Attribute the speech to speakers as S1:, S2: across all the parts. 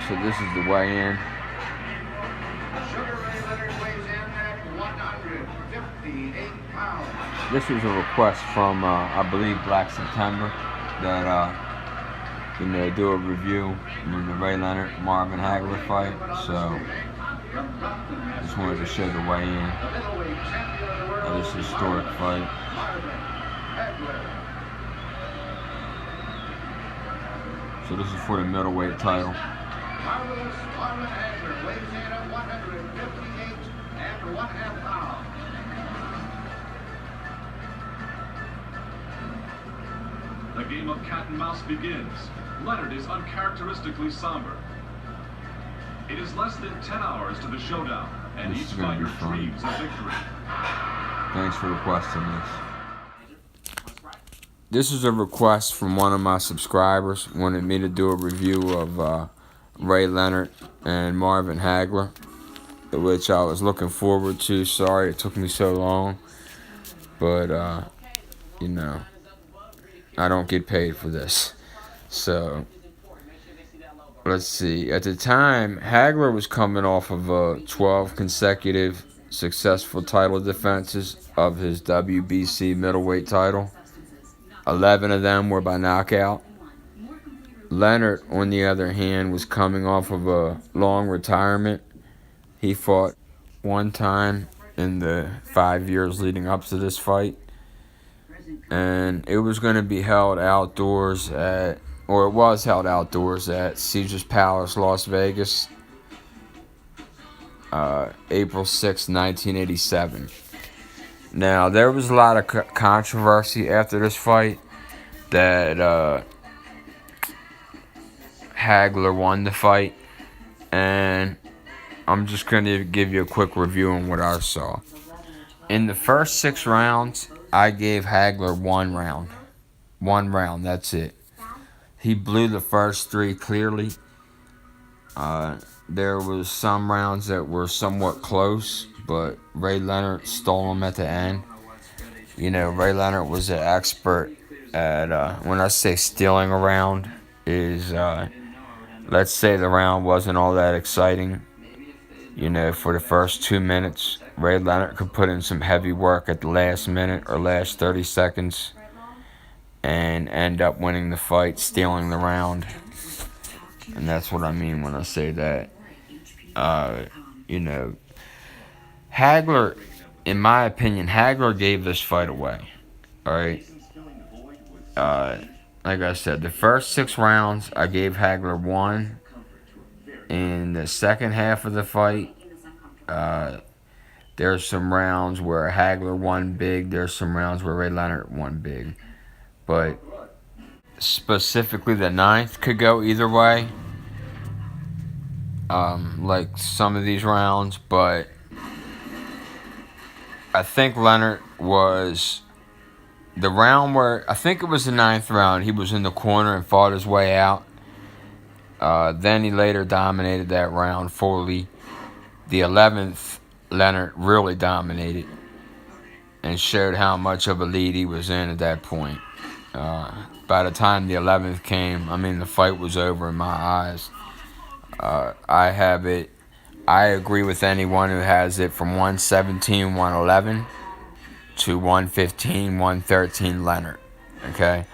S1: So this is the weigh-in. This was a request from, I believe, Black September that do a review in the Ray Leonard Marvin Hagler fight. So just wanted to show the weigh-in of this historic fight. So this is for the middleweight title.
S2: Marvelous Marvin Hagler weighs in at 158 and 1/2 pounds.
S3: The game of cat and mouse begins. Leonard is uncharacteristically somber. It is less than 10 hours to the showdown, and each fighter dreams of victory.
S1: Thanks for requesting this. This is a request from one of my subscribers. Wanted me to do a review of Ray Leonard and Marvin Hagler, which I was looking forward to. Sorry it took me so long, but I don't get paid for this. So let's see. At the time, Hagler was coming off of 12 consecutive successful title defenses of his WBC middleweight title. 11 of them were by knockout. Leonard, on the other hand, was coming off of a long retirement. He fought one time in the 5 years leading up to this fight. And it was going to be held outdoors it was held outdoors at Caesars Palace, Las Vegas, April 6, 1987. Now, there was a lot of controversy after this fight that Hagler won the fight, and I'm just going to give you a quick review on what I saw. In the first 6 rounds, I gave Hagler one round. One round, that's it. He blew the first 3 clearly. There was some rounds that were somewhat close, but Ray Leonard stole them at the end. Ray Leonard was an expert at, when I say stealing a round, is, let's say the round wasn't all that exciting. For the first 2 minutes, Ray Leonard could put in some heavy work at the last minute or last 30 seconds and end up winning the fight, stealing the round. And that's what I mean when I say that. Hagler, in my opinion, Hagler gave this fight away. Alright? Like I said, the first 6 rounds, I gave Hagler one. In the second half of the fight, there's some rounds where Hagler won big. There's some rounds where Ray Leonard won big. But specifically the 9th could go either way. Like some of these rounds. But I think Leonard was... The round where... I think it was the 9th round. He was in the corner and fought his way out. Then he later dominated that round fully. The 11th, Leonard really dominated and showed how much of a lead he was in at that point. By the time the 11th came, the fight was over in my eyes. I have it. I agree with anyone who has it from 117, 111 to 115, 113 Leonard. Okay?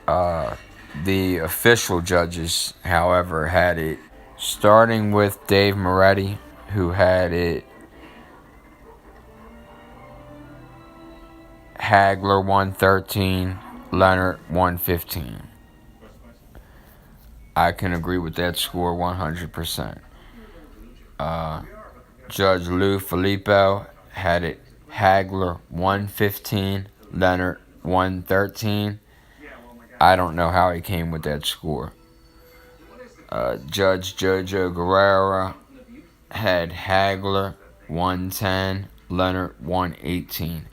S1: The official judges, however, had it, starting with Dave Moretti, who had it Hagler 113, Leonard 115. I can agree with that score 100%. Judge Lou Filippo had it Hagler 115, Leonard 113. I don't know how he came with that score. Judge Jojo Guerrero had Hagler 110, Leonard 118.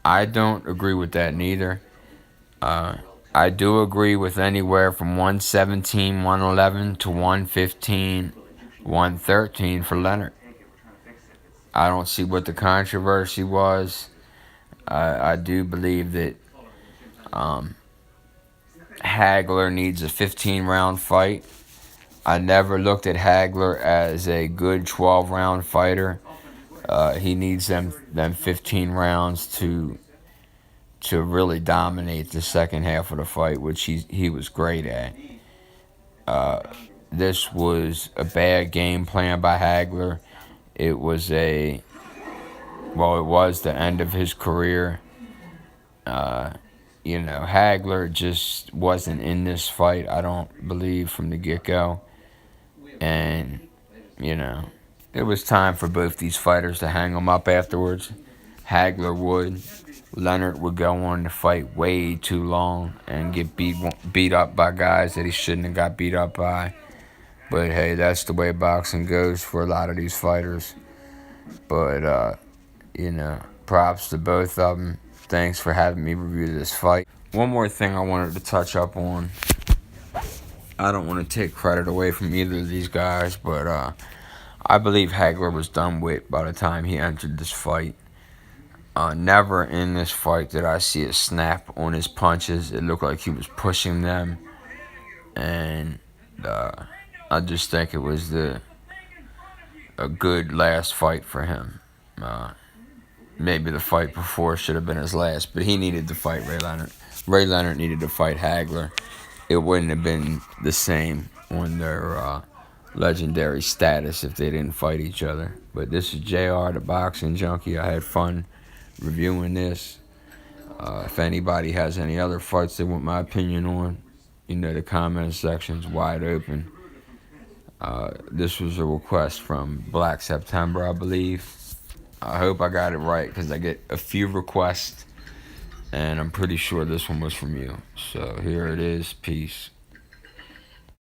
S1: I don't agree with that neither. I do agree with anywhere from 117, 111 to 115, 113 for Leonard. I don't see what the controversy was. I do believe that Hagler needs a 15-round fight. I never looked at Hagler as a good 12-round fighter. He needs them 15 rounds to really dominate the second half of the fight, which he was great at. This was a bad game plan by Hagler. It was it was the end of his career. Hagler just wasn't in this fight, I don't believe, from the get-go. And, it was time for both these fighters to hang them up afterwards. Hagler would. Leonard would go on to fight way too long and get beat up by guys that he shouldn't have got beat up by. But hey, that's the way boxing goes for a lot of these fighters. But, props to both of them. Thanks for having me review this fight. One more thing I wanted to touch up on. I don't want to take credit away from either of these guys, but I believe Hagler was done with by the time he entered this fight. Never in this fight did I see a snap on his punches. It looked like he was pushing them. And I just think it was a good last fight for him. Maybe the fight before should have been his last, but he needed to fight Ray Leonard. Ray Leonard needed to fight Hagler. It wouldn't have been the same on their legendary status if they didn't fight each other. But this is JR, the Boxing Junkie. I had fun reviewing this. If anybody has any other fights they want my opinion on, the comment section's wide open. This was a request from Black September, I believe. I hope I got it right because I get a few requests, and I'm pretty sure this one was from you. So here it is. Peace.